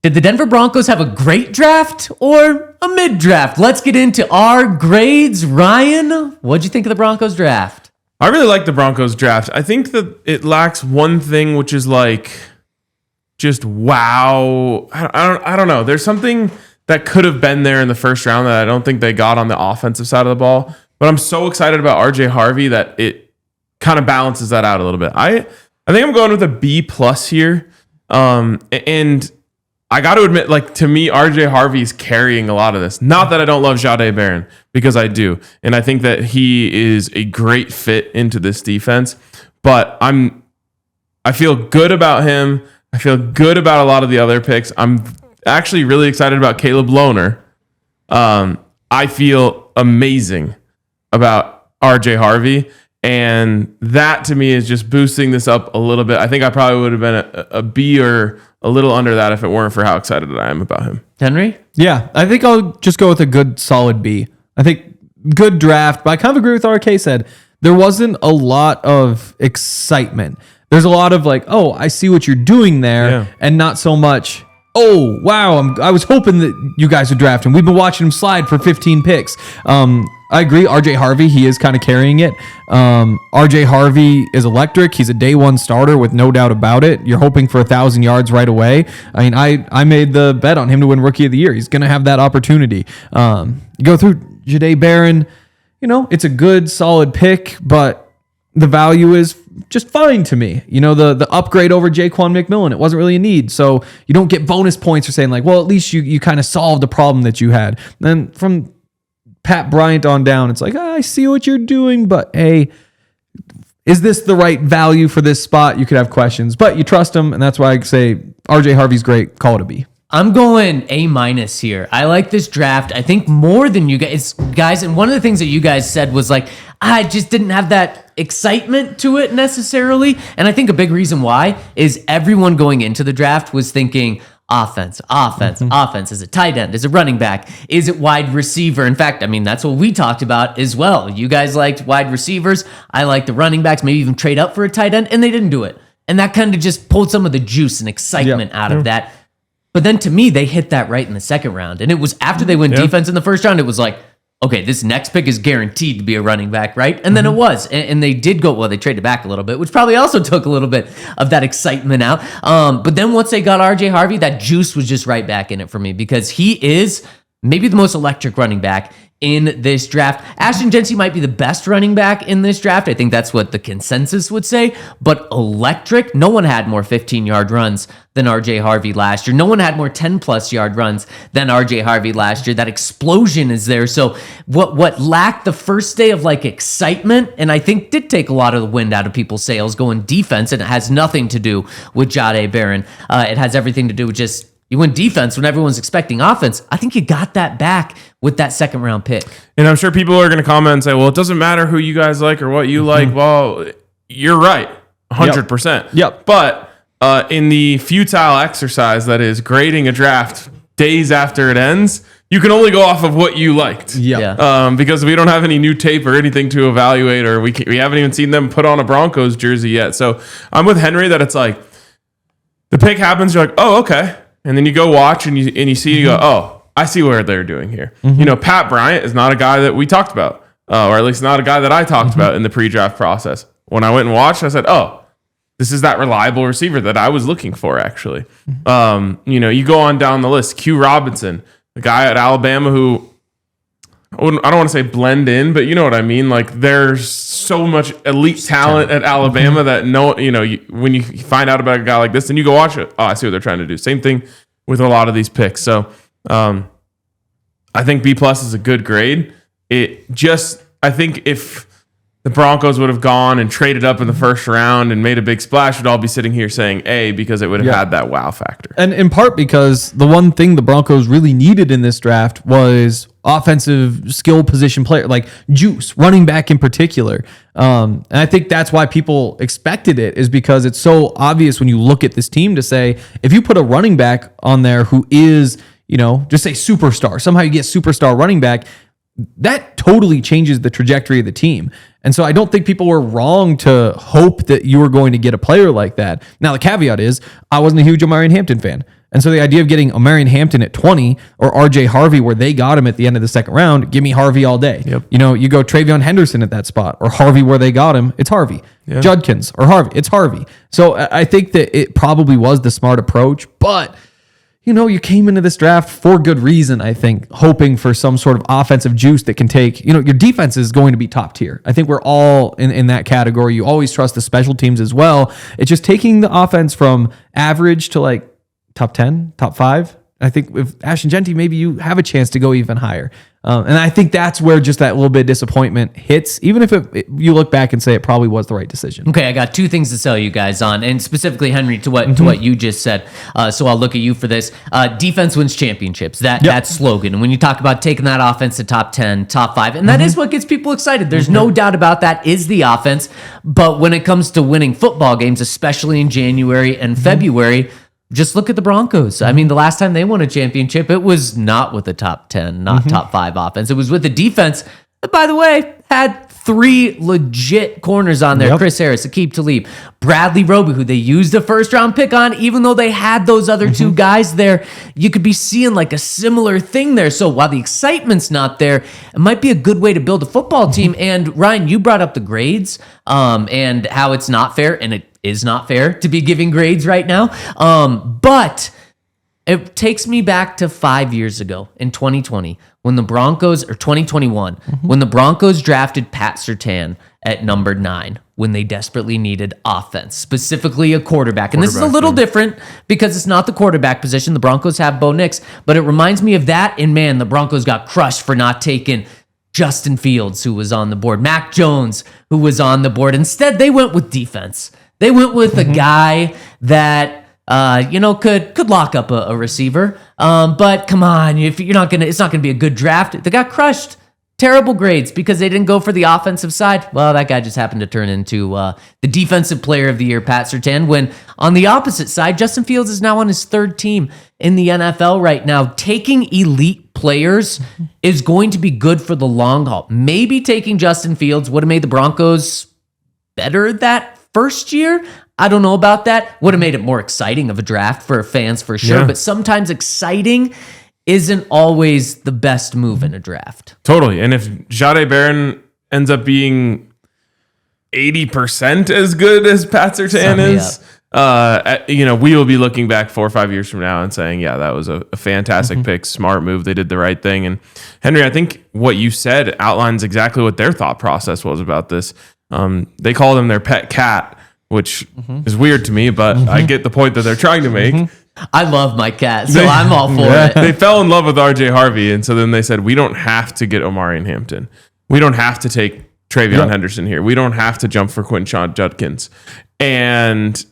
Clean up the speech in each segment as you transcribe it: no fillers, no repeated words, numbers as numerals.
Did the Denver Broncos have a great draft or a mid-draft? Let's get into our grades. Ryan, what'd you think of the Broncos draft? I really like the Broncos draft. I think that it lacks one thing, which is like just wow. I don't know. There's something that could have been there in the first round that I don't think they got on the offensive side of the ball. But I'm so excited about RJ Harvey that it kind of balances that out a little bit. I think I'm going with a B+ here. And I got to admit, like, to me, RJ Harvey's carrying a lot of this. Not that I don't love Jahdae Barron, because I do. And I think that he is a great fit into this defense. But I feel good about him. I feel good about a lot of the other picks. I'm actually really excited about Caleb Lohner. I feel amazing about RJ Harvey. And that, to me, is just boosting this up a little bit. I think I probably would have been a B or a little under that if it weren't for how excited I am about him. Henry? Yeah, I think I'll just go with a good solid B. I think good draft, but I kind of agree with what RK said. There wasn't a lot of excitement. There's a lot of like, oh, I see what you're doing there, and not so much, oh, wow, I was hoping that you guys would draft him. We've been watching him slide for 15 picks. I agree. RJ Harvey, he is kind of carrying it. RJ Harvey is electric. He's a day one starter with no doubt about it. You're hoping for 1,000 yards right away. I mean, I made the bet on him to win Rookie of the Year. He's going to have that opportunity. You go through Jahdae Barron, it's a good, solid pick, but the value is just fine to me. The upgrade over Jaquan McMillan, it wasn't really a need. So you don't get bonus points for saying like, well, at least you kind of solved the problem that you had. Then from Pat Bryant on down, it's like, I see what you're doing, but hey, is this the right value for this spot? You could have questions, but you trust him, and that's why I say RJ Harvey's great. Call it a B. I'm going A- here. I like this draft. I think more than you guys. And one of the things that you guys said was like, I just didn't have that excitement to it necessarily. And I think a big reason why is everyone going into the draft was thinking, offense. Is it tight end? Is it running back? Is it wide receiver? In fact, I mean, that's what we talked about as well. You guys liked wide receivers. I liked the running backs, maybe even trade up for a tight end, and they didn't do it. And that kind of just pulled some of the juice and excitement out of that. But then to me, they hit that right in the second round. And it was after they went defense in the first round, it was like, okay, this next pick is guaranteed to be a running back, right? And then it was. And they did go, well, they traded back a little bit, which probably also took a little bit of that excitement out. But then once they got RJ Harvey, that juice was just right back in it for me because he is maybe the most electric running back in this draft. Ashton Jeanty might be the best running back in this draft. I think that's what the consensus would say. But electric, no one had more 15-yard runs than RJ Harvey last year. No one had more 10-plus yard runs than RJ Harvey last year. That explosion is there. So what lacked the first day of like excitement, and I think did take a lot of the wind out of people's sails going defense, and it has nothing to do with Jahdae Barron. It has everything to do with just you went defense when everyone's expecting offense. I think you got that back with that second round pick. And I'm sure people are going to comment and say, well, it doesn't matter who you guys like or what you like. Well, you're right. 100%. Yep. But in the futile exercise that is grading a draft days after it ends, you can only go off of what you liked. Because we don't have any new tape or anything to evaluate, or we haven't even seen them put on a Broncos jersey yet. So I'm with Henry that it's like the pick happens. You're like, oh, okay. And then you go watch and you see, you go, oh, I see what they're doing here. Pat Bryant is not a guy that we talked about, or at least not a guy that I talked about in the pre-draft process. When I went and watched, I said, oh, this is that reliable receiver that I was looking for, actually. You go on down the list. Q Robinson, the guy at Alabama who, I don't want to say blend in, but you know what I mean? Like, there's so much elite talent at Alabama that when you find out about a guy like this, then you go watch it. Oh, I see what they're trying to do. Same thing with a lot of these picks. So I think B+ is a good grade. I think if the Broncos would have gone and traded up in the first round and made a big splash, we'd all be sitting here saying A, because it would have had that wow factor. And in part because the one thing the Broncos really needed in this draft was offensive skill position player, like juice, running back in particular. And I think that's why people expected it, is because it's so obvious when you look at this team to say, if you put a running back on there who is, just say superstar, somehow you get superstar running back, that totally changes the trajectory of the team. And so I don't think people were wrong to hope that you were going to get a player like that. Now, the caveat is I wasn't a huge Omarion Hampton fan. And so the idea of getting Omarion Hampton at 20 or RJ Harvey where they got him at the end of the second round, give me Harvey all day. Yep. You know, you go Travion Henderson at that spot or Harvey where they got him, it's Harvey. Yeah. Judkins or Harvey, it's Harvey. So I think that it probably was the smart approach, but you know, you came into this draft for good reason, I think, hoping for some sort of offensive juice that can take, you know, your defense is going to be top tier. I think we're all in that category. You always trust the special teams as well. It's just taking the offense from average to like top 10, top 5. I think with Ashton Genty, maybe you have a chance to go even higher. And I think that's where just that little bit of disappointment hits, even if you look back and say it probably was the right decision. Okay, I got two things to sell you guys on, and specifically, Henry, to what you just said. So I'll look at you for this. Defense wins championships. That slogan. And when you talk about taking that offense to top 10, top 5, and that is what gets people excited. There's no doubt about that is the offense. But when it comes to winning football games, especially in January and February, just look at the Broncos. I mean, the last time they won a championship, it was not with the top 10, not top 5 offense. It was with the defense that, by the way, had 3 legit corners on there. Chris Harris, Aqib Talib, Bradley Roby, who they used a first-round pick on, even though they had those other 2 guys there. You could be seeing like a similar thing there. So while the excitement's not there, it might be a good way to build a football team. And Ryan, you brought up the grades and how it's not fair, and it is not fair to be giving grades right now. But it takes me back to 5 years ago in 2020 when the Broncos, or 2021, when the Broncos drafted Pat Surtain at number 9 when they desperately needed offense, specifically a quarterback. And this is a little different because it's not the quarterback position. The Broncos have Bo Nix, but it reminds me of that. And man, the Broncos got crushed for not taking Justin Fields, who was on the board, Mac Jones, who was on the board. Instead, they went with defense. They went with a guy that could lock up a receiver. But come on, if you're not gonna, it's not gonna be a good draft. They got crushed. Terrible grades because they didn't go for the offensive side. Well, that guy just happened to turn into the defensive player of the year, Pat Surtain. When on the opposite side, Justin Fields is now on his 3rd team in the NFL right now. Taking elite players is going to be good for the long haul. Maybe taking Justin Fields would have made the Broncos better that first year. I don't know about that. Would have made it more exciting of a draft for fans for sure. Yeah. But sometimes exciting isn't always the best move in a draft. Totally. And if Jahdae Barron ends up being 80% as good as Pat Surtain is, we will be looking back 4 or 5 years from now and saying, yeah, that was a fantastic pick, smart move. They did the right thing. And Henry, I think what you said outlines exactly what their thought process was about this. They called him their pet cat, which is weird to me, but I get the point that they're trying to make. I love my cat, so I'm all for it. They fell in love with RJ Harvey, and so then they said, we don't have to get Omarion Hampton. We don't have to take Travion Henderson here. We don't have to jump for Quinshon Judkins. And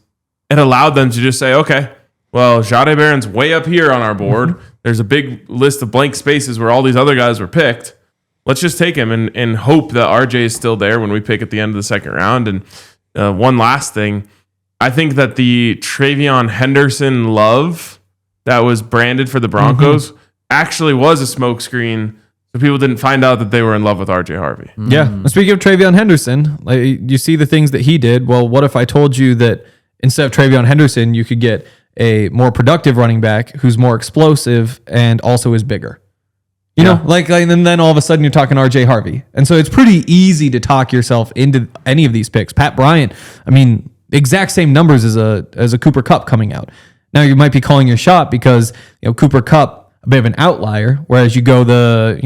it allowed them to just say, okay, well, Jahdae Barron's way up here on our board. There's a big list of blank spaces where all these other guys were picked. Let's just take him and hope that RJ is still there when we pick at the end of the second round. And one last thing, I think that the Travion Henderson love that was branded for the Broncos actually was a smokescreen, so people didn't find out that they were in love with RJ Harvey. Yeah. Speaking of Travion Henderson, you see the things that he did. Well, what if I told you that instead of Travion Henderson, you could get a more productive running back who's more explosive and also is bigger? You know, and then all of a sudden you're talking RJ Harvey. And so it's pretty easy to talk yourself into any of these picks. Pat Bryant, I mean, exact same numbers as a Cooper Kupp coming out. Now you might be calling your shot because, Cooper Kupp, a bit of an outlier, whereas you go the,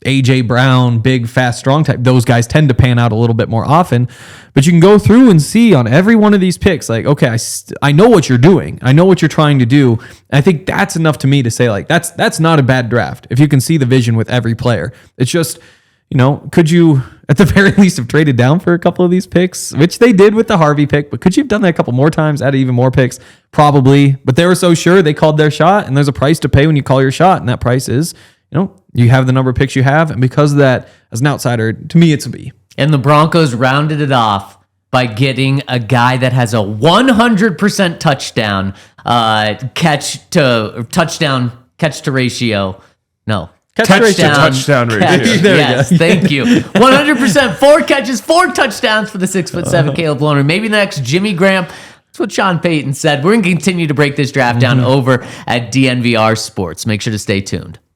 AJ Brown, big, fast, strong type, those guys tend to pan out a little bit more often. But you can go through and see on every one of these picks, like, okay, I know what you're doing. I know what you're trying to do. And I think that's enough to me to say, like, that's not a bad draft if you can see the vision with every player. It's just, could you, at the very least, have traded down for a couple of these picks, which they did with the Harvey pick, but could you have done that a couple more times, added even more picks? Probably. But they were so sure they called their shot, and there's a price to pay when you call your shot, and that price is, you have the number of picks you have, and because of that, as an outsider, to me, it's a B. And the Broncos rounded it off by getting a guy that has a 100% touchdown catch to ratio. No. Touchdown ratio. Yes, thank you. 100%, 4 catches, 4 touchdowns for the 6'7" Caleb Lohner. Maybe the next Jimmy Graham. That's what Sean Payton said. We're going to continue to break this draft down over at DNVR Sports. Make sure to stay tuned.